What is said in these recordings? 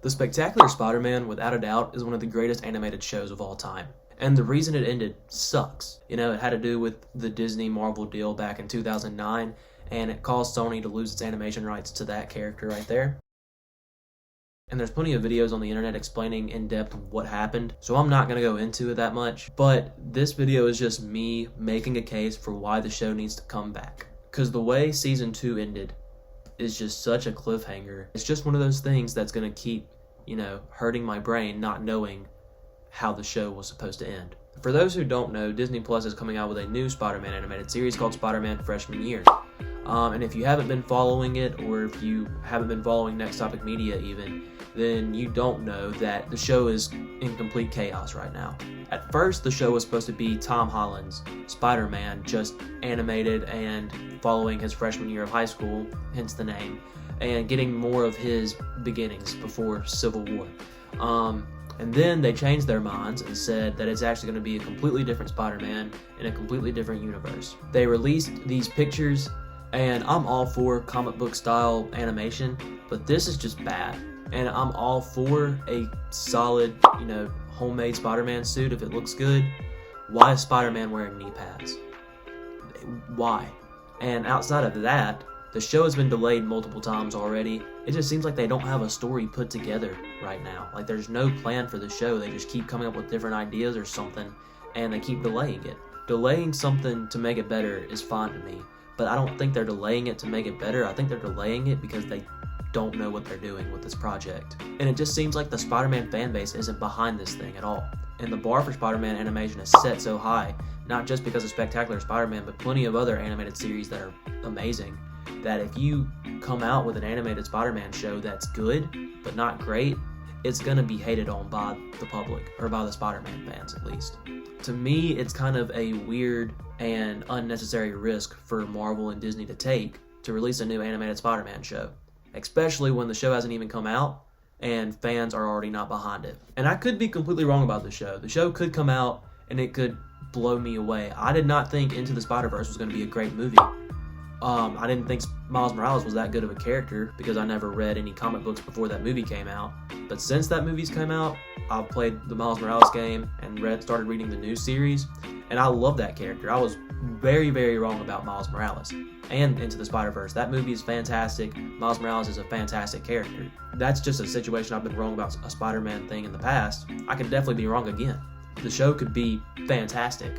The Spectacular Spider-Man, without a doubt, is one of the greatest animated shows of all time. And the reason it ended sucks. You know, it had to do with the Disney-Marvel deal back in 2009, and it caused Sony to lose its animation rights to that character right there. And there's plenty of videos on the internet explaining in depth what happened, so I'm not going to go into it that much. But this video is just me making a case for why the show needs to come back. Because the way Season 2 ended is just such a cliffhanger. It's just one of those things that's going to keep, hurting my brain not knowing how the show was supposed to end. For those who don't know, Disney Plus is coming out with a new Spider-Man animated series called Spider-Man Freshman Year. And if you haven't been following it, or if you haven't been following Next Topic Media even, then you don't know that the show is in complete chaos right now. At first, the show was supposed to be Tom Holland's Spider-Man, just animated and following his freshman year of high school, hence the name, and getting more of his beginnings before Civil War. And then they changed their minds and said that it's actually going to be a completely different Spider-Man in a completely different universe. They released these pictures, and I'm all for comic book style animation, but this is just bad. And I'm all for a solid, homemade Spider-Man suit if it looks good. Why is Spider-Man wearing knee pads? Why? And outside of that, the show has been delayed multiple times already. It just seems like they don't have a story put together right now. Like there's no plan for the show. They just keep coming up with different ideas or something, and they keep delaying it. Delaying something to make it better is fine to me, but I don't think they're delaying it to make it better. I think they're delaying it because they don't know what they're doing with this project. And it just seems like the Spider-Man fan base isn't behind this thing at all. And the bar for Spider-Man animation is set so high, not just because of Spectacular Spider-Man, but plenty of other animated series that are amazing, that if you come out with an animated Spider-Man show that's good, but not great, it's gonna be hated on by the public, or by the Spider-Man fans at least. To me, it's kind of a weird and unnecessary risk for Marvel and Disney to take to release a new animated Spider-Man show, especially when the show hasn't even come out and fans are already not behind it. And I could be completely wrong about the show. The show could come out and it could blow me away. I did not think Into the Spider-Verse was going to be a great movie. I didn't think Miles Morales was that good of a character because I never read any comic books before that movie came out. But since that movie's come out, I've played the Miles Morales game and started reading the new series, and I love that character. I was very, very wrong about Miles Morales and Into the Spider-Verse. That movie is fantastic. Miles Morales is a fantastic character. That's just a situation I've been wrong about a Spider-Man thing in the past. I could definitely be wrong again. The show could be fantastic,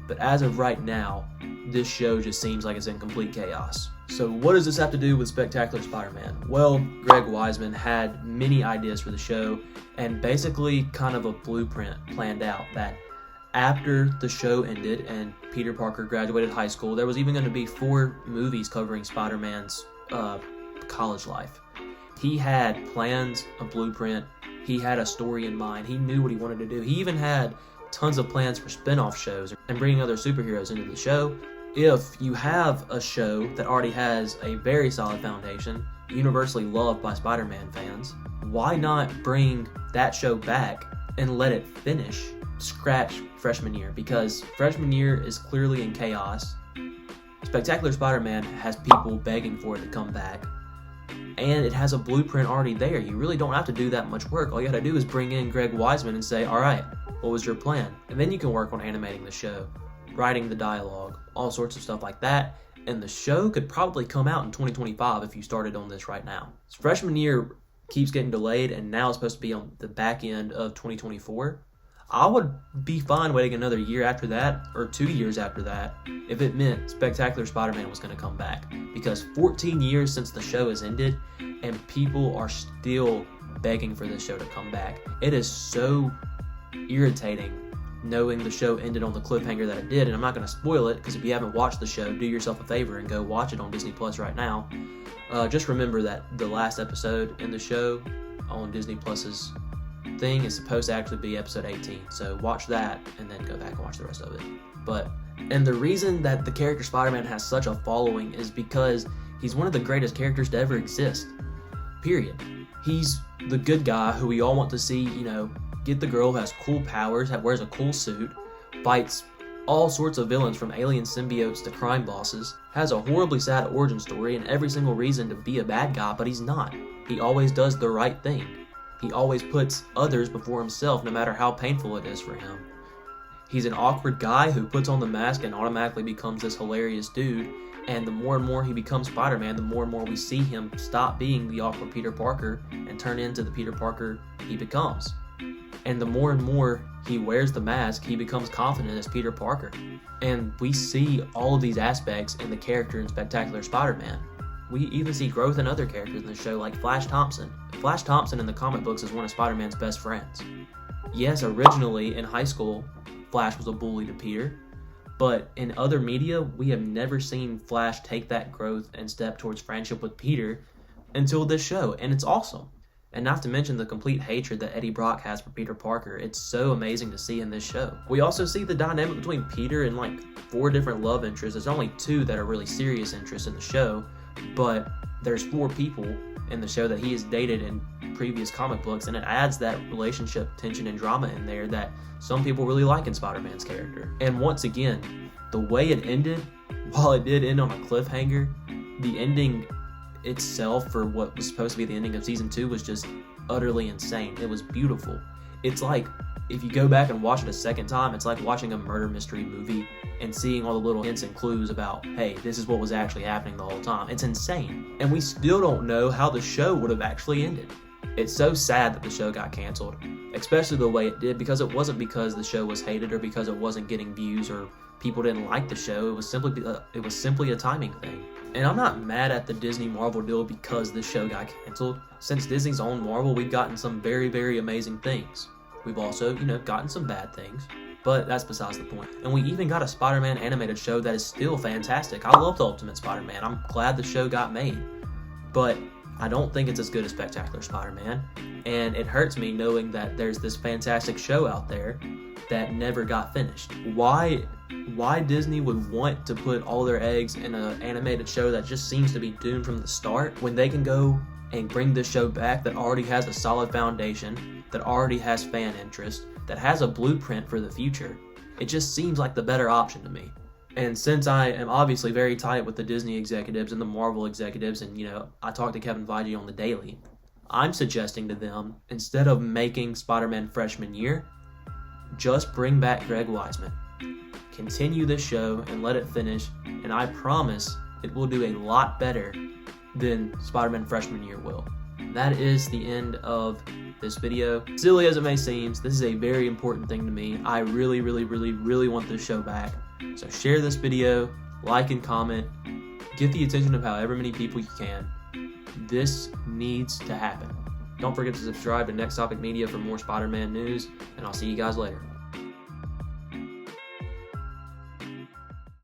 but as of right now, this show just seems like it's in complete chaos. So what does this have to do with Spectacular Spider-Man? Well, Greg Weisman had many ideas for the show and basically kind of a blueprint planned out that after the show ended and Peter Parker graduated high school, there was even going to be 4 movies covering Spider-Man's college life. He had plans, a blueprint, he had a story in mind, he knew what he wanted to do. He even had tons of plans for spin-off shows and bringing other superheroes into the show. If you have a show that already has a very solid foundation, universally loved by Spider-Man fans, why not bring that show back and let it finish? Scratch freshman year, because freshman year is clearly in chaos. Spectacular Spider-Man has people begging for it to come back, and it has a blueprint already there. You really don't have to do that much work. All you gotta do is bring in Greg Weisman and say, alright, what was your plan? And then you can work on animating the show, writing the dialogue, all sorts of stuff like that, and the show could probably come out in 2025 if you started on this right now. Freshman year keeps getting delayed, and now it's supposed to be on the back end of 2024. I would be fine waiting another year after that, or 2 years after that, if it meant Spectacular Spider-Man was going to come back. Because 14 years since the show has ended, and people are still begging for this show to come back. It is so irritating knowing the show ended on the cliffhanger that it did, and I'm not going to spoil it, because if you haven't watched the show, do yourself a favor and go watch it on Disney Plus right now. Just remember that the last episode in the show on Disney Plus's thing is supposed to actually be episode 18, so watch that and then go back and watch the rest of it. And the reason that the character Spider-Man has such a following is because he's one of the greatest characters to ever exist, period. He's the good guy who we all want to see, get the girl who has cool powers, wears a cool suit, fights all sorts of villains from alien symbiotes to crime bosses, has a horribly sad origin story and every single reason to be a bad guy, but he's not. He always does the right thing. He always puts others before himself, no matter how painful it is for him. He's an awkward guy who puts on the mask and automatically becomes this hilarious dude. And the more and more he becomes Spider-Man, the more and more we see him stop being the awkward Peter Parker and turn into the Peter Parker he becomes. And the more and more he wears the mask, he becomes confident as Peter Parker. And we see all of these aspects in the character in Spectacular Spider-Man. We even see growth in other characters in the show, like Flash Thompson. Flash Thompson in the comic books is one of Spider-Man's best friends. Yes, originally in high school, Flash was a bully to Peter, but in other media, we have never seen Flash take that growth and step towards friendship with Peter until this show, and it's awesome. And not to mention the complete hatred that Eddie Brock has for Peter Parker. It's so amazing to see in this show. We also see the dynamic between Peter and like 4 different love interests. There's only 2 that are really serious interests in the show, but there's 4 people in the show that he has dated in previous comic books, and it adds that relationship tension and drama in there that some people really like in Spider-Man's character. And once again, the way it ended, while it did end on a cliffhanger, the ending itself for what was supposed to be the ending of season 2 was just utterly insane. It was beautiful. It's like, if you go back and watch it a second time, it's like watching a murder mystery movie and seeing all the little hints and clues about, hey, this is what was actually happening the whole time. It's insane. And we still don't know how the show would have actually ended. It's so sad that the show got canceled, especially the way it did, because it wasn't because the show was hated or because it wasn't getting views or people didn't like the show. It was simply a timing thing. And I'm not mad at the Disney Marvel deal because the show got canceled. Since Disney's owned Marvel, we've gotten some very, very amazing things. We've also, gotten some bad things, but that's besides the point. And we even got a Spider-Man animated show that is still fantastic. I loved Ultimate Spider-Man. I'm glad the show got made, but I don't think it's as good as Spectacular Spider-Man, and it hurts me knowing that there's this fantastic show out there that never got finished. Why Disney would want to put all their eggs in an animated show that just seems to be doomed from the start, when they can go and bring this show back that already has a solid foundation, that already has fan interest, that has a blueprint for the future. It just seems like the better option to me. And since I am obviously very tight with the Disney executives and the Marvel executives, and I talk to Kevin Feige on the daily, I'm suggesting to them, instead of making Spider-Man freshman year, just bring back Greg Weisman. Continue this show and let it finish, and I promise it will do a lot better than Spider-Man freshman year will. That is the end of this video. Silly as it may seem, this is a very important thing to me. I really, really, really, really want this show back. So share this video, like and comment, get the attention of however many people you can. This needs to happen. Don't forget to subscribe to Next Topic Media for more Spider-Man news, and I'll see you guys later.